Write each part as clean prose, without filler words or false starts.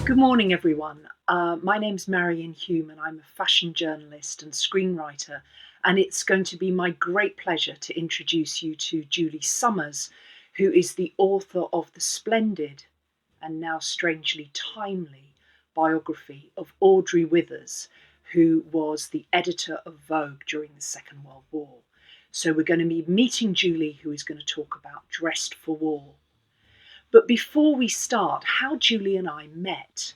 Good morning, everyone. My name's Marion Hume, and I'm a fashion journalist and screenwriter. And it's going to be my great pleasure to introduce you to Julie Summers, who is the author of the splendid and now strangely timely biography of Audrey Withers, who was the editor of Vogue during the Second World War. So we're going to be meeting Julie, who is going to talk about Dressed for War. But before we start, how Julie and I met.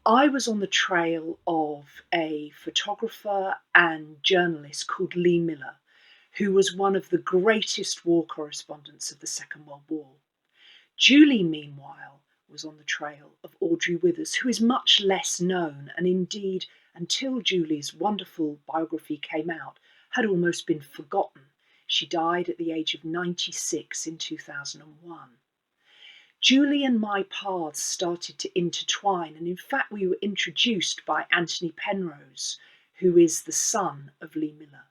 I was on the trail of a photographer and journalist called Lee Miller, who was one of the greatest war correspondents of the Second World War. Julie, meanwhile, was on the trail of Audrey Withers, who is much less known, and indeed, until Julie's wonderful biography came out, had almost been forgotten. She died at the age of 96 in 2001. Julie and my paths started to intertwine, and in fact we were introduced by Anthony Penrose, who is the son of Lee Miller.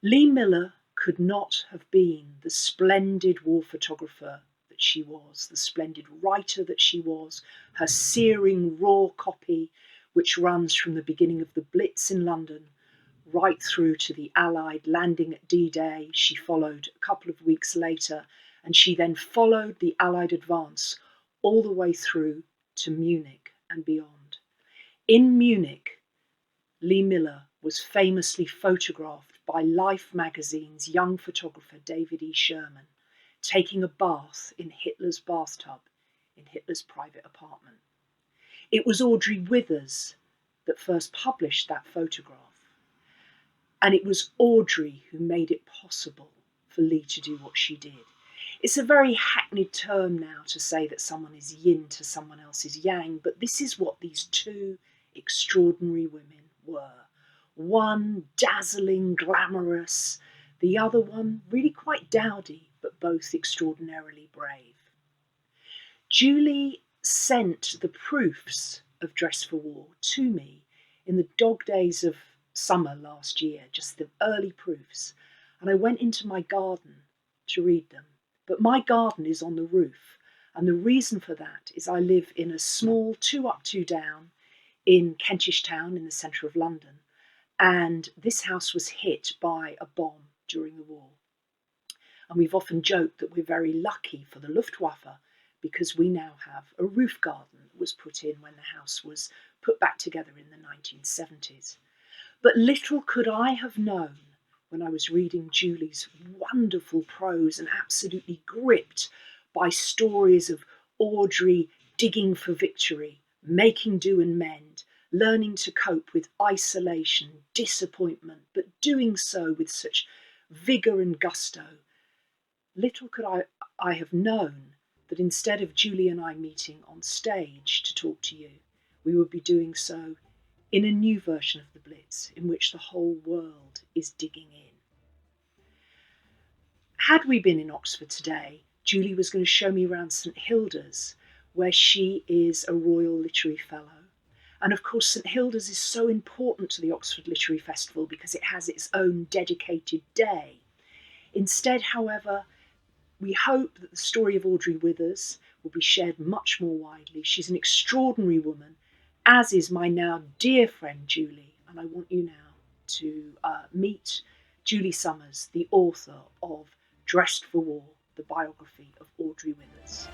Lee Miller could not have been the splendid war photographer that she was, the splendid writer that she was, her searing raw copy, which runs from the beginning of the Blitz in London right through to the Allied landing at D-Day. She followed a couple of weeks later, and she then followed the Allied advance all the way through to Munich and beyond. In Munich, Lee Miller was famously photographed by Life magazine's young photographer David E. Sherman, taking a bath in Hitler's bathtub in Hitler's private apartment. It was Audrey Withers that first published that photograph, and it was Audrey who made it possible for Lee to do what she did. It's a very hackneyed term now to say that someone is yin to someone else's yang, but this is what these two extraordinary women were. One dazzling, glamorous, the other one really quite dowdy, but both extraordinarily brave. Julie sent the proofs of Dress for War to me in the dog days of summer last year, just the early proofs, and I went into my garden to read them. But my garden is on the roof, and the reason for that is I live in a small 2 up, 2 down in Kentish Town in the centre of London, and this house was hit by a bomb during the war. And we've often joked that we're very lucky for the Luftwaffe because we now have a roof garden that was put in when the house was put back together in the 1970s. But little could I have known when I was reading Julie's wonderful prose and absolutely gripped by stories of Audrey digging for victory, making do and mend, learning to cope with isolation, disappointment, but doing so with such vigour and gusto. Little could I have known that instead of Julie and I meeting on stage to talk to you, we would be doing so in a new version of the Blitz, in which the whole world is digging in. Had we been in Oxford today, Julie was going to show me around St Hilda's, where she is a Royal Literary Fellow. And of course, St Hilda's is so important to the Oxford Literary Festival because it has its own dedicated day. Instead, however, we hope that the story of Audrey Withers will be shared much more widely. She's an extraordinary woman, as is my now dear friend Julie, and I want you now to meet Julie Summers, the author of Dressed for War, the biography of Audrey Withers.